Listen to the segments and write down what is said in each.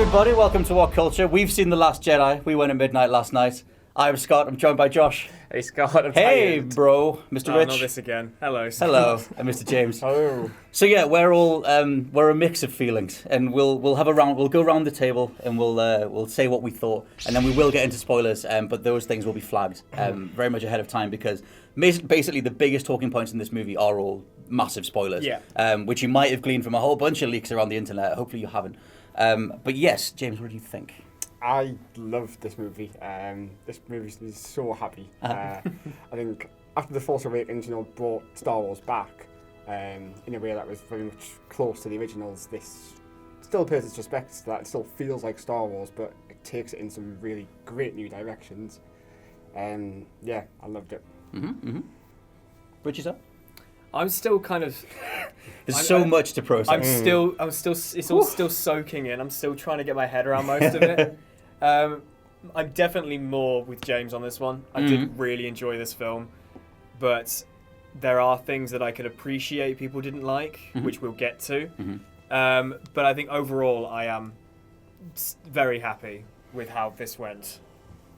everybody. Welcome to Whatculture. We've seen The Last Jedi. We went at midnight last night. I'm Scott. I'm joined by Josh. Hey, Scott. I'm Hey, tired. bro. Mr. Rich. Not this again. Hello. Scott. Hello. And Mr. James. Hello. So yeah, we're all we're a mix of feelings, and we'll have a round. We'll go around the table and we'll say what we thought, and then we will get into spoilers. But those things will be flagged very much ahead of time because basically the biggest talking points in this movie are all massive spoilers. Yeah. Which you might have gleaned from a whole bunch of leaks around the internet. Hopefully you haven't. But yes, James, what do you think? I love this movie. This movie is so happy. I think after The Force Awakens, brought Star Wars back in a way that was very much close to the originals. This still pays its respects to that. It still feels like Star Wars, but it takes it in some really great new directions. Yeah, I loved it. Richie's up. I'm still kind of. There's so much to process. I'm still. It's all still soaking in. I'm still trying to get my head around most of it. I'm definitely more with James on this one. I did really enjoy this film, but there are things that I could appreciate people didn't like, which we'll get to. But I think overall, I am very happy with how this went.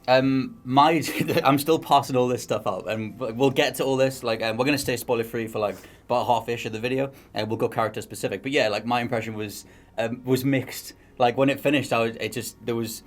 I'm still passing all this stuff out, and we'll get to all this. We're gonna stay spoiler free for about half-ish of the video, and we'll go character specific. But yeah, my impression was mixed. When it finished, there was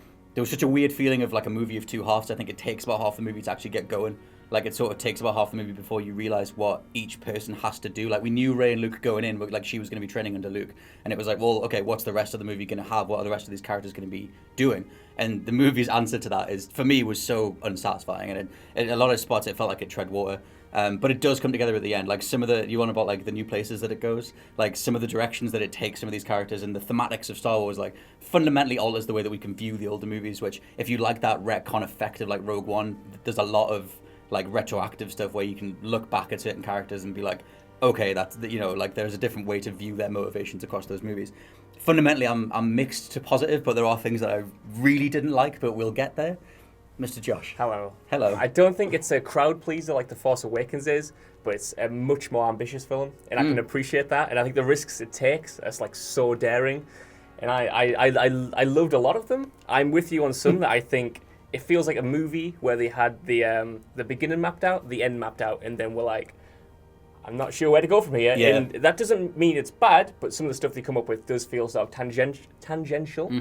such a weird feeling of a movie of two halves. I think it takes about half the movie to actually get going. It sort of takes about half the movie before you realize what each person has to do. We knew Rey and Luke going in, but she was going to be training under Luke, and it was well, okay, what's the rest of the movie going to have? What are the rest of these characters going to be doing? And the movie's answer to that for me was so unsatisfying, and in a lot of spots it felt like it tread water. But it does come together at the end. Some of you want about the new places that it goes, some of the directions that it takes some of these characters, and the thematics of Star Wars fundamentally alters the way that we can view the older movies. Which, if you like that retcon effect of Rogue One, there's a lot of retroactive stuff where you can look back at certain characters and be okay, that's there's a different way to view their motivations across those movies. Fundamentally, I'm mixed to positive, but there are things that I really didn't like, but we'll get there. Mr. Josh. Hello. I don't think it's a crowd pleaser like The Force Awakens is, but it's a much more ambitious film, and I can appreciate that. And I think the risks it takes are so daring, and I loved a lot of them. I'm with you on some that I think it feels like a movie where they had the beginning mapped out, the end mapped out, and then we're I'm not sure where to go from here. Yeah. And that doesn't mean it's bad, but some of the stuff they come up with does feel sort of tangential.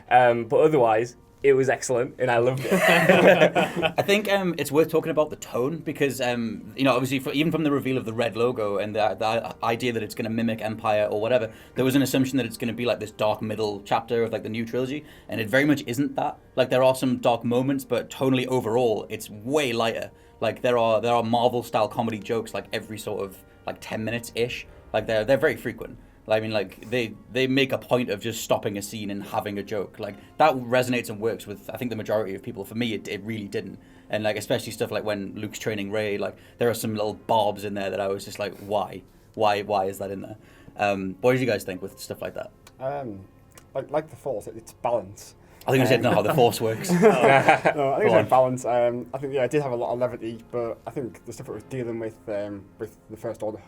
But otherwise, it was excellent, and I loved it. I think it's worth talking about the tone because, obviously, even from the reveal of the red logo and the idea that it's going to mimic Empire or whatever, there was an assumption that it's going to be this dark middle chapter of the new trilogy, and it very much isn't that. There are some dark moments, but tonally overall, it's way lighter. There are Marvel-style comedy jokes every sort of 10 minutes-ish. They're very frequent. They make a point of just stopping a scene and having a joke. That resonates and works with, I think, the majority of people. For me, it really didn't. And especially stuff when Luke's training Rey, there are some little barbs in there that I was just why? Why is that in there? What did you guys think with stuff like that? Like The Force, it's balance. I think I said how the Force works. No, I think it's like balance. I think it did have a lot of levity, but I think the stuff it was dealing with the First Order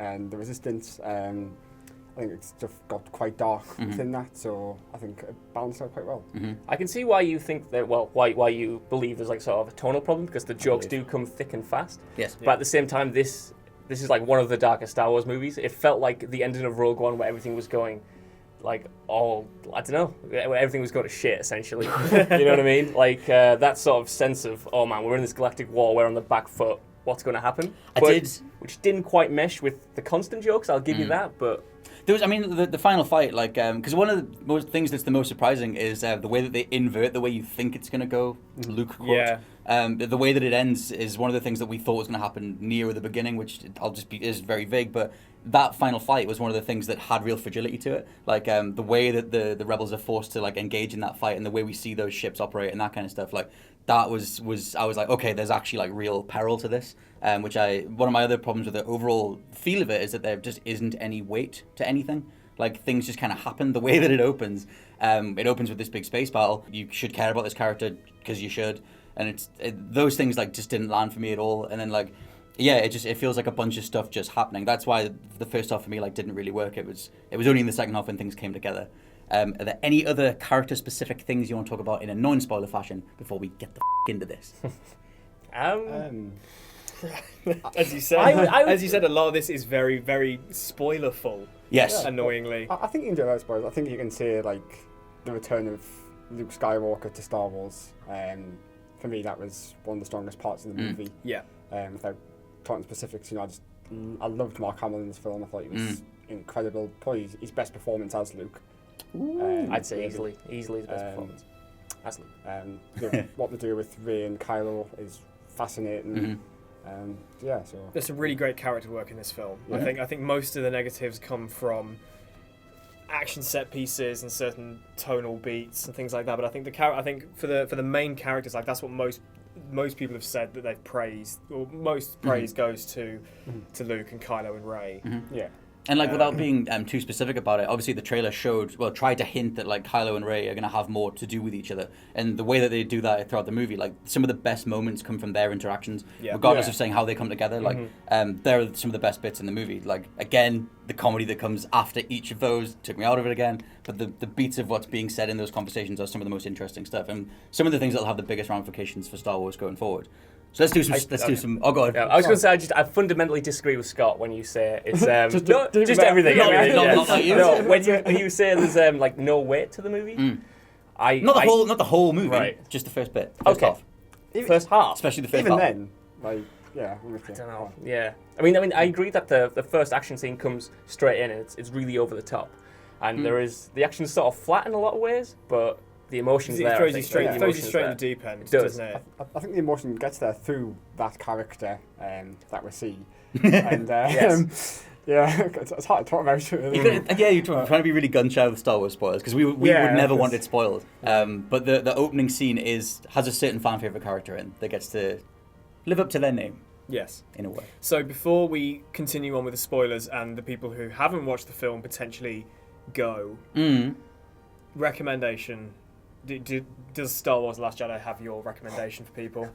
and the Resistance, I think it's just got quite dark within that, so I think it balanced out quite well. I can see why you think that, why you believe there's sort of a tonal problem, because the jokes do come thick and fast. Yes. But at the same time, this is one of the darkest Star Wars movies. It felt like the ending of Rogue One where everything was going I don't know, where everything was going to shit, essentially. You know what I mean? That sort of sense of, oh man, we're in this galactic war, we're on the back foot, what's going to happen? Which didn't quite mesh with the constant jokes, I'll give you that, but... There was, the final fight, because one of the most things that's the most surprising is the way that they invert the way you think it's going to go, Luke quote. Yeah. The way that it ends is one of the things that we thought was going to happen near the beginning, which is very vague, but that final fight was one of the things that had real fragility to it. The way that the rebels are forced to engage in that fight and the way we see those ships operate and that kind of stuff, that was I was okay, there's actually real peril to this. One of my other problems with the overall feel of it is that there just isn't any weight to anything. Things just kind of happen. The way that it opens with this big space battle. You should care about this character because you should, and those things just didn't land for me at all. And then it feels like a bunch of stuff just happening. That's why the first half for me didn't really work. It was only in the second half when things came together. Are there any other character-specific things you want to talk about in a non-spoiler fashion before we get the into this? As you said, as you said, a lot of this is very, very spoiler-full. Yes. Annoyingly. I think you enjoy those spoilers. I think you can say like the return of Luke Skywalker to Star Wars. For me, that was one of the strongest parts of the movie. Yeah. Without talking specifics, I loved Mark Hamill in this film. I thought he was incredible. Probably his best performance as Luke. I'd say easily his best performance as Luke. What they do with Rey and Kylo is fascinating. So there's some really great character work in this film. Yeah. I think most of the negatives come from action set pieces and certain tonal beats and things like that. But I think for the main characters, like that's what most people have said that they've praised, or most praise goes to Luke and Kylo and Rey. Yeah. And like without being too specific about it, obviously the trailer tried to hint that like Kylo and Rey are going to have more to do with each other, and the way that they do that throughout the movie, like some of the best moments come from their interactions, regardless of saying how they come together. Like they're some of the best bits in the movie. Like again, the comedy that comes after each of those took me out of it again, but the beats of what's being said in those conversations are some of the most interesting stuff, and some of the things that'll have the biggest ramifications for Star Wars going forward. So let's do some. Oh god. Yeah, I was going to say I fundamentally disagree with Scott when you say it's just everything. Not like you. No, when you say there's like no weight to the movie, not the whole movie, right. Just the first bit. First half. First half, Especially the first Even half. then, like I'm with you. I don't know. Yeah, I mean, I agree that the first action scene comes straight in and it's really over the top, and the action's sort of flat in a lot of ways, but the emotions there. It throws you straight in the deep end, doesn't it? I think the emotion gets there through that character that we see. And it's hard to talk about. You're trying to be really gun-shy with Star Wars spoilers, because we would never want it spoiled. But the opening scene has a certain fan favorite character in that gets to live up to their name. Yes. In a way. So before we continue on with the spoilers and the people who haven't watched the film potentially go, recommendation. Does Star Wars: The Last Jedi have your recommendation for people?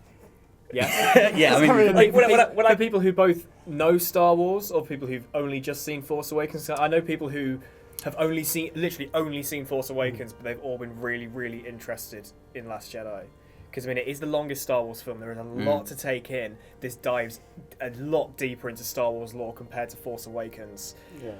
Yes. Yeah, I mean, like, for people who both know Star Wars or people who've only just seen Force Awakens. I know people who have literally only seen Force Awakens, but they've all been really, really interested in Last Jedi. Because, I mean, it is the longest Star Wars film. There is a lot to take in. This dives a lot deeper into Star Wars lore compared to Force Awakens. Yeah.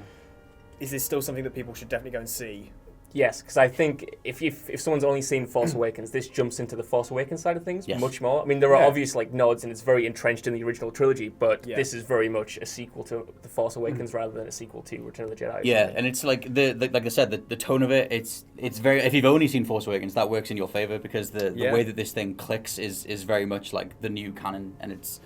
Is this still something that people should definitely go and see? Yes, because I think if someone's only seen Force Awakens, this jumps into the Force Awakens side of things much more. I mean, there are obvious like nods, and it's very entrenched in the original trilogy, but this is very much a sequel to the Force Awakens rather than a sequel to Return of the Jedi. Yeah, and it's like like I said, the tone of it. It's very. If you've only seen Force Awakens, that works in your favor, because the way that this thing clicks is very much like the new canon, and it's.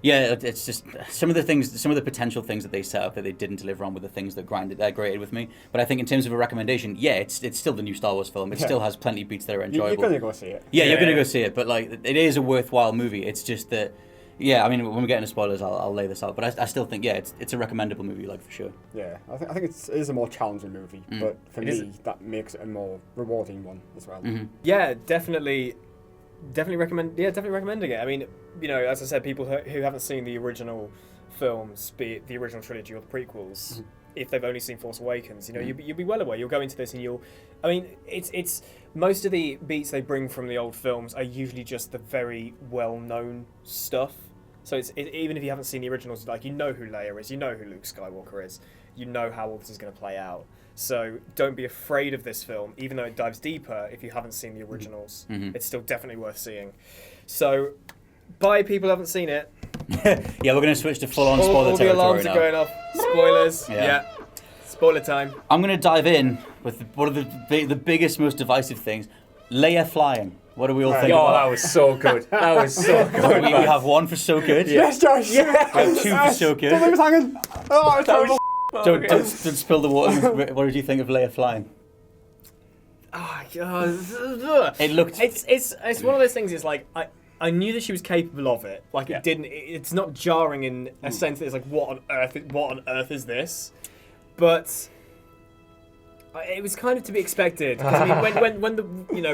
Yeah, it's just some of the potential things that they set up that they didn't deliver on with the things that grated with me. But I think in terms of a recommendation, it's still the new Star Wars film. It still has plenty of beats that are enjoyable. You're going to go see it. Yeah, you're going to go see it. But like, it is a worthwhile movie. It's just that, I mean, when we get into spoilers, I'll lay this out. But I still think, it's a recommendable movie, like, for sure. Yeah, I think it is a more challenging movie, but for me, that makes it a more rewarding one as well. Yeah, definitely recommending it. I mean, as I said, people who haven't seen the original films, be it the original trilogy or the prequels, if they've only seen Force Awakens, you'll be well aware. You'll go into this and it's most of the beats they bring from the old films are usually just the very well-known stuff. So even if you haven't seen the originals, like, you know who Leia is, you know who Luke Skywalker is, you know how all this is going to play out. So don't be afraid of this film, even though it dives deeper. If you haven't seen the originals, it's still definitely worth seeing. So, bye, people who haven't seen it. We're going to switch to full-on spoiler all territory the alarms now. are going off. Spoilers. Yeah. Spoiler time. I'm going to dive in with one of the biggest, most divisive things: Leia flying. What do we all think about that was so good. That was so good. we have one for so good. Yes, Josh! We have two for so good. Don't leave us hanging! Oh, it's terrible! Don't spill the water. What did you think of Leia flying? Oh, God. It looked. It's one of those things. It's like I knew that she was capable of it. Like, it's not jarring in a sense that it's like, what on earth is this? But It was kind of to be expected. 'Cause, I mean, when the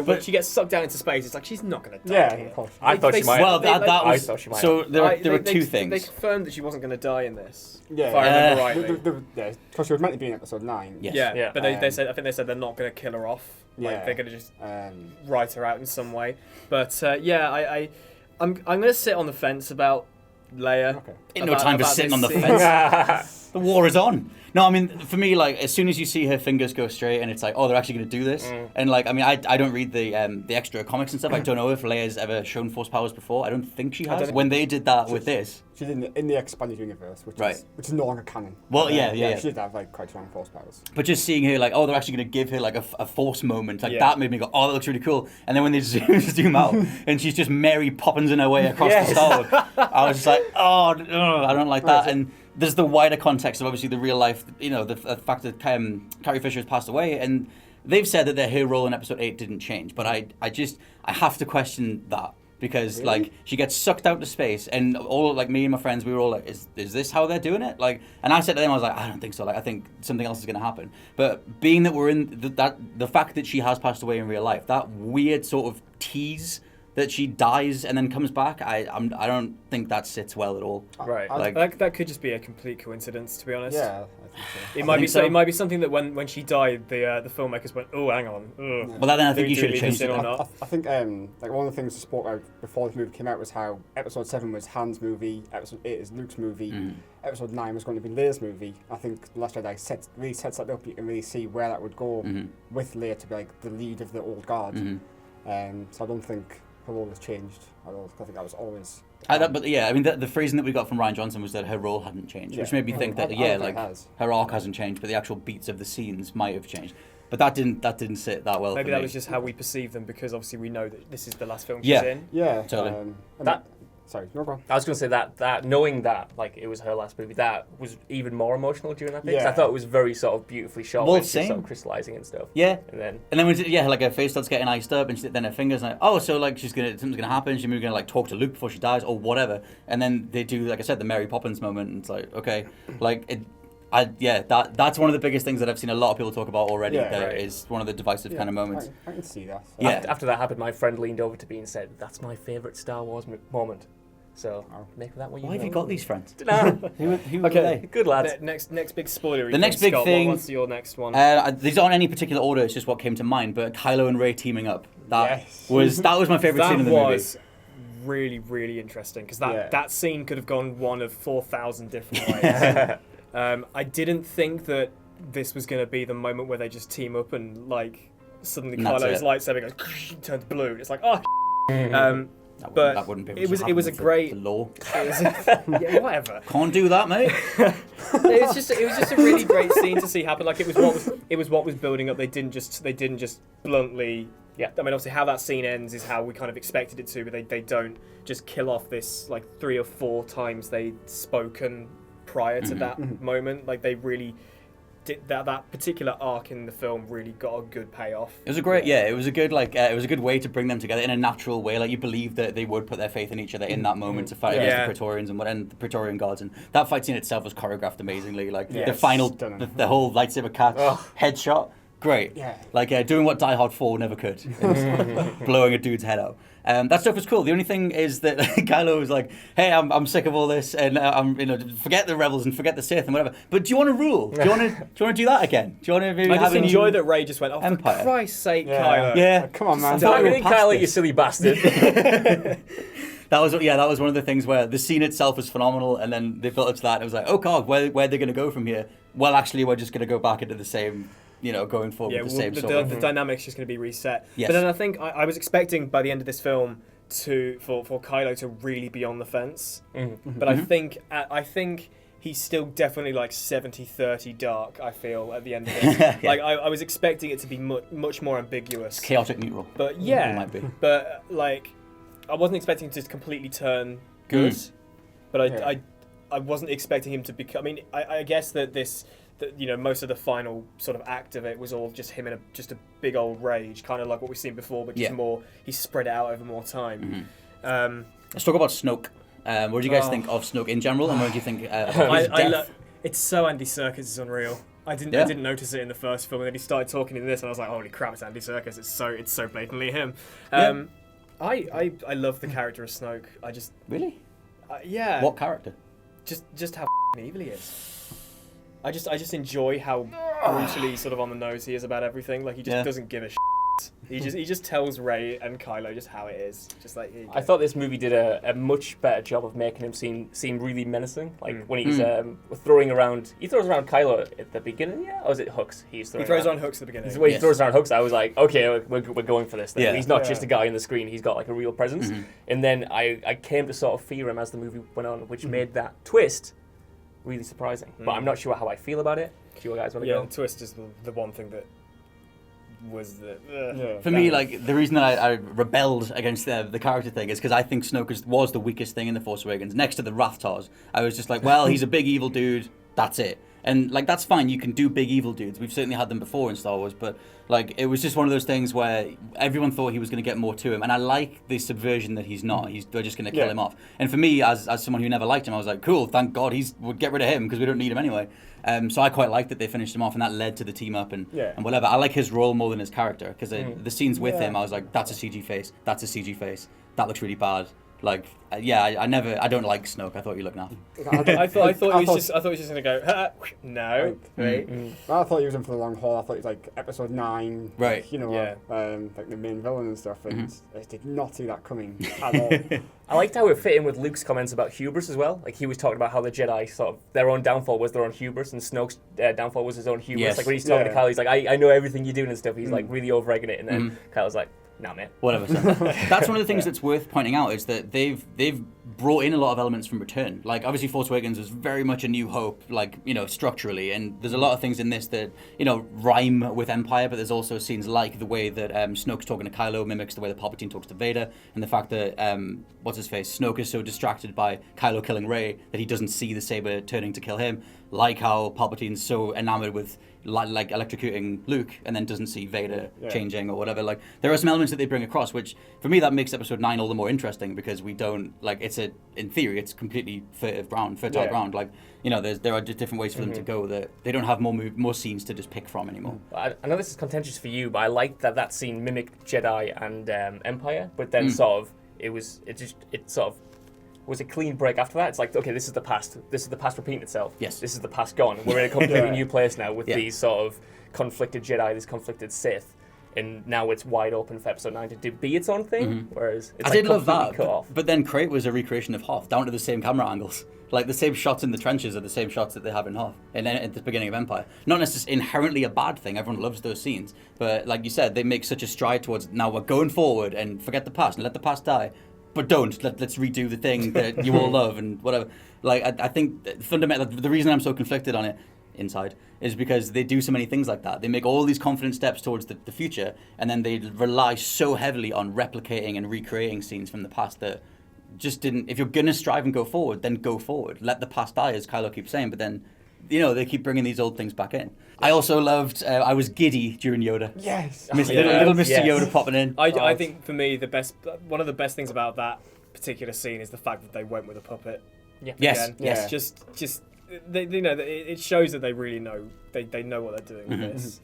when she gets sucked down into space, it's like she's not going to die. Yeah, here. of course. I thought she might. Well, that was I thought she might. so. There were two They things. confirmed that she wasn't going to die in this. Yeah. If I remember rightly. Yeah, because she was meant to be in episode 9. Yes. Yeah, but they said, I think they said they're not going to kill her off. Like, Yeah. they're going to just Um, write her out in some way. But I'm going to sit on the fence about Leia. okay. Ain't no time for about sitting this on the scene. fence. The war is on. No, I mean, for me, like, as soon as you see her fingers go straight and it's like, oh, they're actually going to do this. And, like, I mean, I don't read the extra comics and stuff. I don't know if Leia's ever shown Force powers before. I don't think she has. When they did that with this. She's in the expanded universe, which is no longer canon. Well, yeah. She did have, like, quite strong Force powers. But just seeing her, like, oh, they're actually going to give her, like, a Force moment. Like, that made me go, oh, that looks really cool. And then when they zoom out and she's just Mary Poppins in her way across the Star Wars, I was just like, oh, no, I don't like that. And there's the wider context of obviously the real life, the fact that Carrie Fisher has passed away, and they've said that her role in Episode 8 didn't change, but I have to question that because like she gets sucked out to space, and all like me and my friends, we were all like, is this how they're doing it? Like, and I said to them, I was like, I don't think so. Like, I think something else is going to happen. But being that we're in the fact that she has passed away in real life, that weird sort of tease that she dies and then comes back, I don't think that sits well at all. Right, Like, that could just be a complete coincidence, to be honest. Yeah, I think so. It might be something that when she died, the filmmakers went, oh, hang on. Ugh. Well, then I think you should have changed it. I think like one of the things we spoke about before this movie came out was how Episode 7 was Han's movie, Episode 8 is Luke's movie, Episode 9 was going to be Leia's movie. I think The Last Jedi really sets that up. You can really see where that would go with Leia to be like the lead of the old guard. So I don't think her role has changed at all. I think that was always. But yeah, I mean, the phrasing that we got from Ryan Johnson was that her role hadn't changed, which made me think that her arc hasn't changed, but the actual beats of the scenes might have changed. But that didn't sit that well. Maybe for that me. was just how we perceive them, because obviously we know that this is the last film she's in. Yeah, totally. Sorry, no problem. I was going to say that knowing that like it was her last movie, that was even more emotional during that thing. 'Cause I thought it was very sort of beautifully shot, Well, with just sort of crystallizing and stuff. Yeah, and then when like her face starts getting iced up, and then her fingers like, oh, so like something's gonna happen. She's maybe gonna like talk to Luke before she dies or whatever. And then they do, like I said, the Mary Poppins moment, and it's like, okay, like it. That's one of the biggest things that I've seen a lot of people talk about already. Is one of the divisive kind of moments. I can see that. Yeah. After that happened, my friend leaned over to me and said, "That's my favourite Star Wars moment." So make that what you. Why have you got these friends? Who are they? Good lads. Next big spoiler. The next big Scott, thing. What's your next one? These aren't any particular order. It's just what came to mind. But Kylo and Rey teaming up. That was my favorite scene in the movie. That was really, really interesting, because that scene could have gone one of 4,000 different ways. I didn't think that this was going to be the moment where they just team up and like suddenly Kylo's lightsaber goes turns blue. And it's like, oh. That wouldn't be it was a great the law. Yeah, whatever. Can't do that, mate. It was just a really great scene to see happen. Like it was what was building up. They didn't just bluntly. Yeah, I mean, obviously, how that scene ends is how we kind of expected it to, but they don't just kill off this like 3 or 4 times they'd spoken prior to that moment. Like they really did that particular arc in the film really got a good payoff. It was a great, it was a good it was a good way to bring them together in a natural way. Like you believe that they would put their faith in each other in that moment to fight against the Praetorians and the Praetorian guards, and that fight scene itself was choreographed amazingly. Like the final, the whole lightsaber catch headshot. Great. Yeah. Like doing what Die Hard 4 never could. Blowing a dude's head out. That stuff was cool. The only thing is that Kylo was like, hey, I'm sick of all this, and I'm forget the rebels and forget the Sith and whatever. But do you want to rule? Do you want to do that again? Do you want to maybe I just enjoy that Rey just went, oh, Empire. For Christ's sake, Kylo. Yeah. Come on, man. Stop hitting Kylo, you silly bastard. That was one of the things where the scene itself was phenomenal, and then they built up to that. And it was like, oh God, where are they going to go from here? Well, actually, we're just going to go back into the same. Going forward with the same sort of... The dynamic's just going to be reset. Yes. But then I think I was expecting by the end of this film for Kylo to really be on the fence. But I think he's still definitely like 70-30 dark, I feel, at the end of it. Like I was expecting it to be much more ambiguous. It's chaotic neutral. But it might be. But like I wasn't expecting him to completely turn good. But I wasn't expecting him to become... I mean, I guess that this... most of the final sort of act of it was all just him in a big old rage, kind of like what we've seen before, but just more. He spread it out over more time. Let's talk about Snoke. What do you guys think of Snoke in general, and what do you think of his death? It's so Andy Serkis, it's unreal. I didn't notice it in the first film, and then he started talking in this, and I was like, holy crap, it's Andy Serkis. It's so blatantly him. I love the character of Snoke. I just really. Yeah. What character? Just how evil he is. I just enjoy how brutally sort of on the nose he is about everything. Like he just doesn't give a shit. He just tells Rey and Kylo just how it is. Just like I thought this movie did a much better job of making him seem really menacing. Like when he's throwing around, he throws around Kylo at the beginning, or is it hooks? He throws around hooks at the beginning. When he throws around hooks, I was like, okay, we're going for this. Then. He's not just a guy on the screen. He's got like a real presence. And then I came to sort of fear him as the movie went on, which made that twist really surprising. But I'm not sure how I feel about it. Do you guys want to go? The twist is the one thing that was for me, like the reason that I rebelled against the character thing is because I think Snoke was the weakest thing in The Force Awakens next to the Rathars. I was just like, well, he's a big evil dude, that's it. And like that's fine, you can do big evil dudes, we've certainly had them before in Star Wars, but like it was just one of those things where everyone thought he was going to get more to him, and I like the subversion that he's not. They're just going to kill him off. And for me, as someone who never liked him, I was like, cool, thank God we'll get rid of him because we don't need him anyway. So I quite liked that they finished him off, and that led to the team up and whatever. I like his role more than his character because the scenes with him, I was like, that's a CG face, that's a CG face, that looks really bad. Like, I don't like Snoke. I thought you looked naff. I thought he was just gonna go. No, right. I thought he was in for the long haul. I thought he was like episode 9, right? Like, like the main villain and stuff. And I did not see that coming at all. I liked how it fit in with Luke's comments about hubris as well. Like he was talking about how the Jedi sort of their own downfall was their own hubris, and Snoke's downfall was his own hubris. Yes. Like when he's talking to Kylo, he's like, I know everything you're doing and stuff. He's like really over-egging it, and then Kylo's like, nah, man. Whatever. So that's one of the things that's worth pointing out is that they've brought in a lot of elements from Return. Like obviously Force Awakens was very much a New Hope, like, structurally, and there's a lot of things in this that, rhyme with Empire, but there's also scenes like the way that Snoke's talking to Kylo mimics the way that Palpatine talks to Vader, and the fact that Snoke is so distracted by Kylo killing Rey that he doesn't see the saber turning to kill him, like how Palpatine's so enamored with like electrocuting Luke and then doesn't see Vader changing or whatever. Like there are some elements that they bring across, which for me that makes episode 9 all the more interesting because we don't like in theory it's completely fertile ground. Like there are different ways for them to go that they don't have more scenes to just pick from anymore. I know this is contentious for you, but I like that scene mimicked Jedi and Empire, but then it was a clean break after that. It's like, okay, this is the past repeating itself. Yes. This is the past gone. We're in a completely new place now with these sort of conflicted Jedi, these conflicted Sith, and now it's wide open for episode 9 to be its own thing, whereas it's I did love that, but then Crate was a recreation of Hoth, down to the same camera angles. Like the same shots in the trenches are the same shots that they have in Hoth, and then at the beginning of Empire. Not necessarily inherently a bad thing, everyone loves those scenes, but like you said, they make such a stride towards, now we're going forward and forget the past and let the past die. But let's redo the thing that you all love and whatever. Like I think fundamentally the reason I'm so conflicted on it inside is because they do so many things like that. They make all these confident steps towards the future, and then they rely so heavily on replicating and recreating scenes from the past that just didn't. If you're gonna strive and go forward, then go forward. Let the past die, as Kylo keeps saying. But then, they keep bringing these old things back in. I also loved. I was giddy during Yoda. Yes, little Mr. Yoda popping in. I think for me one of the best things about that particular scene is the fact that they went with a puppet. Yeah. Yes. Yes. Just it shows that they really know they know what they're doing with this.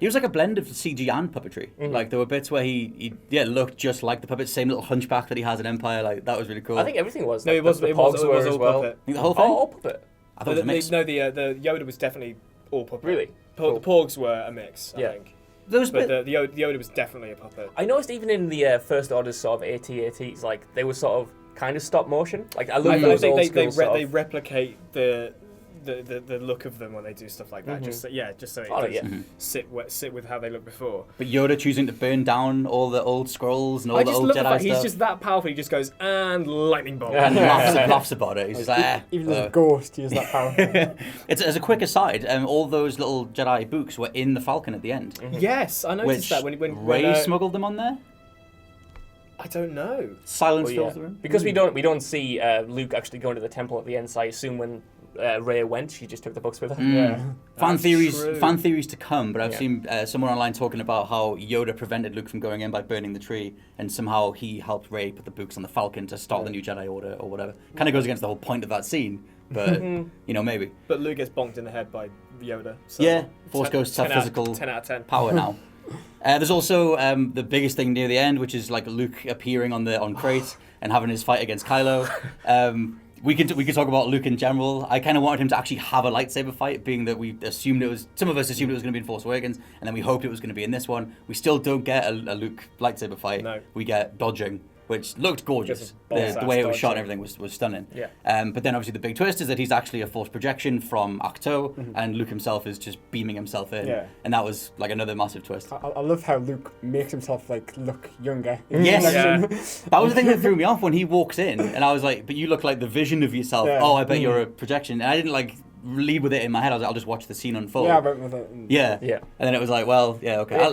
He was like a blend of CG and puppetry. Like there were bits where he looked just like the puppet, same little hunchback that he has in Empire. Like that was really cool. I think everything was. No, like, it was all puppet. I think the whole thing. All puppet. I thought it was a mix. The Yoda was definitely all puppet. Really? The Porgs were a mix, I think. But the Yoda was definitely a puppet. I noticed even in the First Order's sort of AT-ATs, like they were sort of kind of stop motion. Like I love those old school they replicate the look of them when they do stuff like that. Just so it sit with how they looked before. But Yoda choosing to burn down all the old scrolls and all the old Jedi stuff. He's just that powerful. He just goes and lightning bolt and laughs about it. He's just like, even as a ghost, he is that powerful. It's as a quick aside. All those little Jedi books were in the Falcon at the end. Yes, I noticed that when Rey smuggled them on there. I don't know. Silence fills the room. Because we don't see Luke actually going to the temple at the end. So I assume when Rey went, she just took the books with her. Yeah. Fan theories to come, but I've seen someone online talking about how Yoda prevented Luke from going in by burning the tree, and somehow he helped Rey put the books on the Falcon to start the new Jedi Order or whatever. Kind of goes against the whole point of that scene, but maybe. But Luke gets bonked in the head by Yoda. So Yeah, Force ghosts have physical 10 out of 10. power now. There's also the biggest thing near the end, which is like Luke appearing on Crate and having his fight against Kylo. We could talk about Luke in general. I kind of wanted him to actually have a lightsaber fight, being that some of us assumed it was going to be in Force Awakens, and then we hoped it was going to be in this one. We still don't get a Luke lightsaber fight. No. We get dodging, which looked gorgeous. The way it was shot and everything was stunning. Yeah. But then obviously the big twist is that he's actually a Force projection from Ahch-To, and Luke himself is just beaming himself in. Yeah. And that was like another massive twist. I love how Luke makes himself like look younger. Yes. Yeah. That was the thing that threw me off when he walks in, and I was like, but you look like the vision of yourself. Yeah. Oh, I bet you're a projection. And I didn't like lead with it in my head. I was like, I'll just watch the scene unfold. Yeah, but with it. Yeah. Yeah. And then it was like, well, yeah, okay. I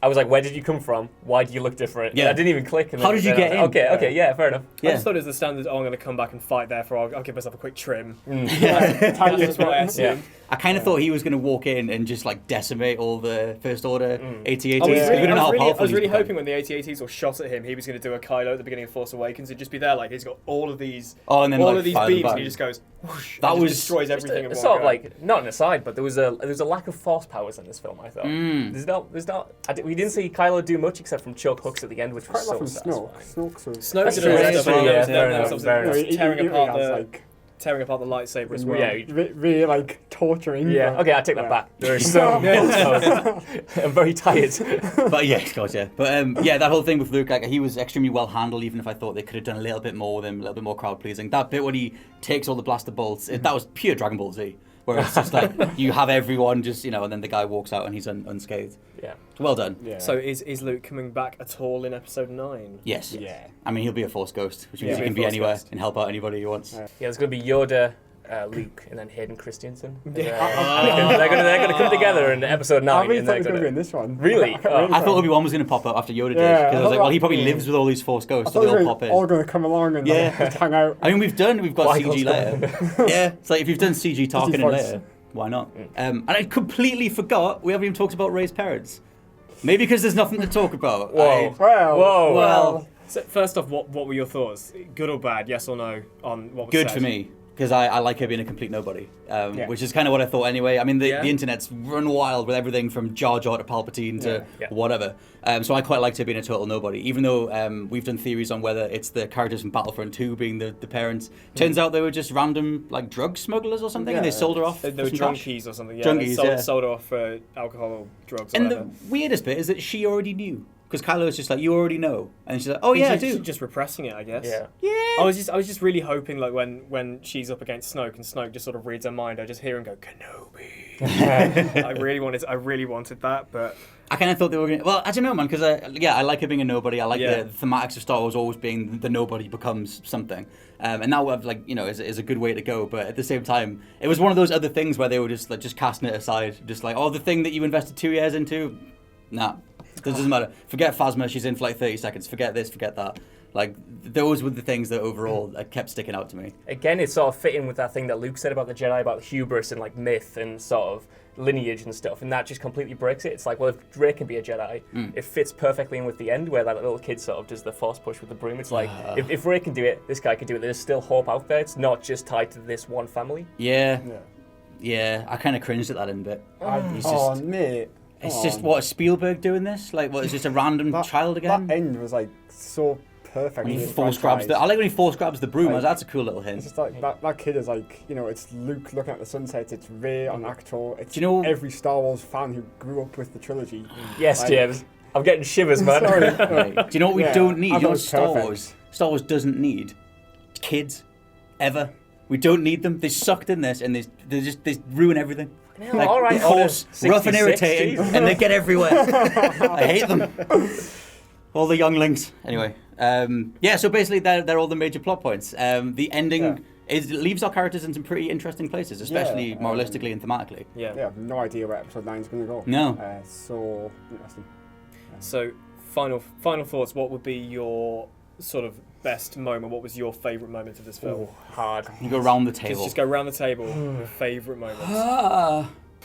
was like, where did you come from? Why do you look different? Yeah. And I didn't even click. And How did you get in? Okay, yeah, fair enough. I just thought it was the standard, I'm going to come back and fight, therefore I'll give myself a quick trim. That's That's what I assumed. I kind of thought he was going to walk in and just like decimate all the First Order AT-ATs. I was We don't know how powerful really he's become. hoping when the AT-ATs were shot at him, he was going to do a Kylo at the beginning of Force Awakens. He'd just be there, like he's got all of these, and then, all like, of these fire them beams, back. and he just goes whoosh, That and was just destroys everything. in one Sort of go. like, not an aside, but there was a lack of Force powers in this film. I thought there's not. We didn't see Kylo do much except from choke hooks at the end, which was so satisfying. Snoke. Snoke That's did true, all that that's stuff. true, yeah, fair That was enough, fair obviously enough. tearing apart the lightsaber as well. Yeah, Really like torturing. yeah. but- Okay, I take that back. There are so many powers. I'm very tired. But yeah, of course, yeah. But that whole thing with Luke, like, he was extremely well handled. Even if I thought they could have done a little bit more with him, a little bit more crowd pleasing. That bit when he takes all the blaster bolts, that was pure Dragon Ball Z. Where it's just like you have everyone just and then the guy walks out and he's unscathed. Yeah. Well done. Yeah. So is Luke coming back at all in Episode 9? Yes. Yeah. I mean, he'll be a Force ghost, which means Yeah. he can be Force anywhere ghost. and help out anybody he wants. Yeah. Yeah, there's going to be Yoda, Luke, and then Hayden Christensen. Yeah. They're going to come together in Episode 9. I really and thought they're it was going to be gonna- in this one. Really? I I thought Obi-Wan was going to pop up after Yoda did. Yeah, Because I was I like, thought well, he that- probably lives with all these Force ghosts, so they'll pop in. all going to come along and Yeah. just hang out. I mean, we've got Qui-Gon's CG Leia. Yeah, it's like if you've done CG Tarkin and voice. Leia, why not? And I completely forgot we haven't even talked about Rey's parents. Maybe because there's nothing to talk about. Whoa. Well, Well, So first off, what were your thoughts? Good or bad? Yes or no on what was good said? for me. Because I like her being a complete nobody, which is kind of what I thought anyway. I mean, the internet's run wild with everything from Jar Jar to Palpatine to whatever. So I quite liked her being a total nobody, even though we've done theories on whether it's the characters from Battlefront 2 being the parents. Turns out they were just random like drug smugglers or something, and they sold her off. They were for some cash. junkies or something. Yeah, Junkies, they yeah. sold her off for alcohol or drugs or And whatever. the weirdest bit is that she already knew. Because Kylo's just like, you already know. And she's like, oh yeah, I She's do. just repressing it, I guess. Yeah. Yeah. I was just really hoping like when she's up against Snoke and Snoke just sort of reads her mind, I just hear him go Kenobi. I really wanted that, but I kind of thought they were going to... Well, I don't know, man, because I like her being a nobody. I like Yeah. the thematics of Star Wars always being the nobody becomes something. And now, is a good way to go. But at the same time, it was one of those other things where they were just casting it aside. Just like, oh, the thing that you invested 2 years into? Nah. It doesn't matter. Forget Phasma, she's in for like 30 seconds. Forget this, forget that. Like, those were the things that overall kept sticking out to me. Again, it's sort of fitting with that thing that Luke said about the Jedi, about hubris and like myth and sort of lineage and stuff, and that just completely breaks it. It's like, well, if Rey can be a Jedi, it fits perfectly in with the end where that little kid sort of does the force push with the broom. It's like, if Rey can do it, this guy can do it. There's still hope out there. It's not just tied to this one family. Yeah. I kind of cringed at that in a bit. Mate. It's just, what, is Spielberg doing this? Like, what, is just a random child again? That end was like so perfect. When he for the force grabs franchise. I like when he force grabs the broom. Like, That's a cool little It's hint. just like that kid is like, it's Luke looking at the sunset, it's Rey on Ahch-To, it's Do you know- every Star Wars fan who grew up with the trilogy. Yes, Like- James. I'm getting shivers, man. Sorry. Right. Do you know what we Yeah, don't need? I You know thought what it was perfect. Star Wars doesn't need? Kids. Ever. We don't need them. They sucked in this and they ruin everything. Hell, all right, coarse, Order rough and 66, irritating, geez. and they get everywhere. I hate them. All the younglings. Anyway, so basically they're all the major plot points. The ending leaves our characters in some pretty interesting places, especially moralistically and thematically. yeah. Yeah, I have no idea where episode 9 is going to go. No. So interesting. So final thoughts. What would be your sort of best moment? What was your favourite moment of this film? Hard. You go round the table. Just go around the table. Your favourite moments.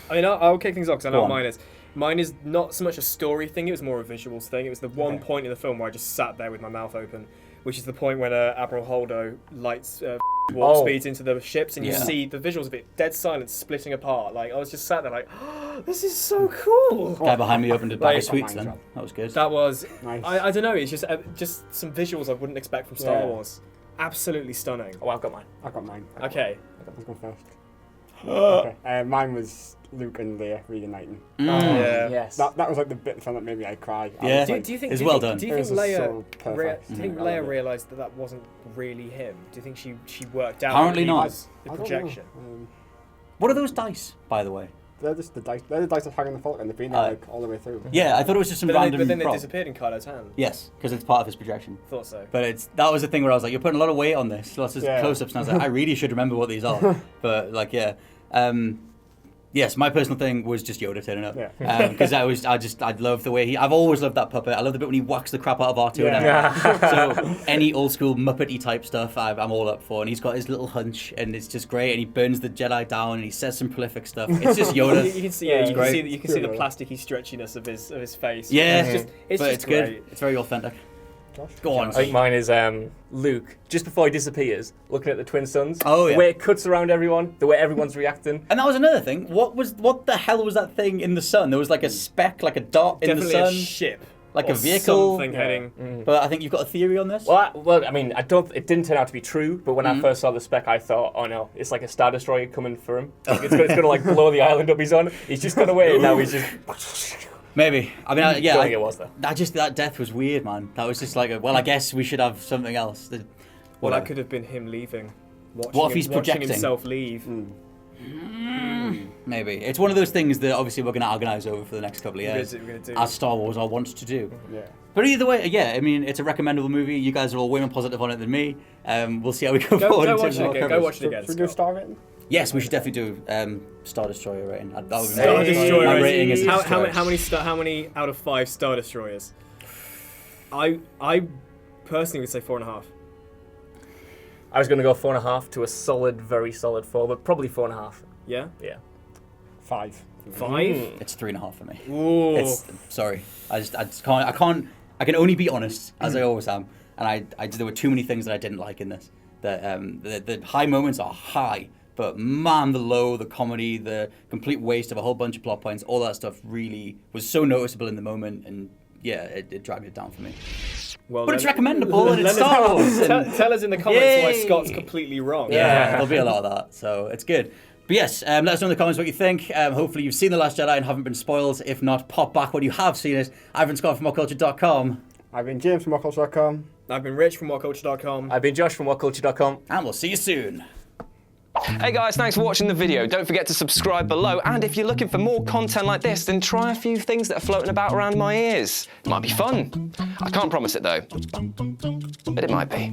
I mean, I'll kick things off because I know Go what on. mine is. Mine is not so much a story thing, it was more a visuals thing. It was the one point in the film where I just sat there with my mouth open, which is the point when Admiral Holdo lights warp speeds into the ships, and you see the visuals of it, dead silence, splitting apart. Like, I was just sat there like, oh, this is so cool. Guy behind me opened a bag of sweets then. That was good. That was, nice. I don't know, it's just some visuals I wouldn't expect from Star Wars. Absolutely stunning. Oh, I've got mine. Okay. Let's go first. Okay. Mine was Luke and Leia reuniting. Yeah. Yes. That was like the bit of the film that made me cry. Yeah. Do you think it's well done. Do you think Leia realised that wasn't really him? Do you think she worked out? Apparently not. The projection. What are those dice, by the way? They're just the dice. They're the dice that hang on the Falcon. They've been there like all the way through. Yeah, I thought it was just some random. But then they prop. disappeared in Kylo's hand. Yes, because it's part of his projection. Thought so. But that was the thing where I was like, you're putting a lot of weight on this, lots of close-ups, and I was like, I really should remember what these are. But like, yeah. Yes, my personal thing was just Yoda turning up. Because I love the way I've always loved that puppet. I love the bit when he whacks the crap out of R2 and everything. So any old school Muppety type stuff I'm all up for. And he's got his little hunch and it's just great. And he burns the Jedi down and he says some prolific stuff. It's just Yoda. You can see the plasticky stretchiness of his face. Yeah, it's just good. great. It's very authentic. Josh? Go on. I think mine is Luke, just before he disappears, looking at the twin suns. Oh, yeah. The way it cuts around everyone, the way everyone's reacting. And that was another thing. What the hell was that thing in the sun? There was like a speck, like a dot in the sun. Definitely a ship. Like a vehicle. Something heading. But I think you've got a theory on this? Well, I mean, it didn't turn out to be true, but when I first saw the spec, I thought, oh no, it's like a Star Destroyer coming for him. It's going to like blow the island up he's on. He's just got away and now he's just... Maybe. I mean, yeah. I think it was though. That death was weird, man. That was just like, I guess we should have something else. Well, that could have been him leaving. What if he's projecting? Watching himself leave. Maybe. It's one of those things that obviously we're going to agonise over for the next couple of years. We're gonna do. As Star Wars are wont to do. Yeah. But either way, yeah, I mean, it's a recommendable movie. You guys are all way more positive on it than me. We'll see how we go forward. Go watch it again. Should we do a star rating? Yes, we should definitely do Star Destroyer rating. That would be Star Destroyer my rating is how many out of 5 Star Destroyers? I personally would say 4.5. I was going to go 4.5 to a solid, very solid 4, but probably 4.5. Yeah? Yeah. 5. 5? It's 3.5 for me. Ooh. Sorry. I just can't. I can only be honest, as I always am. And there were too many things that I didn't like in this. The high moments are high, but man, the low, the comedy, the complete waste of a whole bunch of plot points, all that stuff really was so noticeable in the moment, and yeah, it dragged it down for me. Well, but it's recommendable and it's Star Wars. Tell us in the comments why Scott's completely wrong. Yeah, there'll be a lot of that, so it's good. But yes, let us know in the comments what you think. Hopefully you've seen The Last Jedi and haven't been spoiled. If not, pop back when you have seen it. I've been Scott from Whatculture.com. I've been James from Whatculture.com. I've been Rich from Whatculture.com. I've been Josh from Whatculture.com. And we'll see you soon. Hey guys, thanks for watching the video. Don't forget to subscribe below, and if you're looking for more content like this, then try a few things that are floating about around my ears. It might be fun. I can't promise it though, but it might be.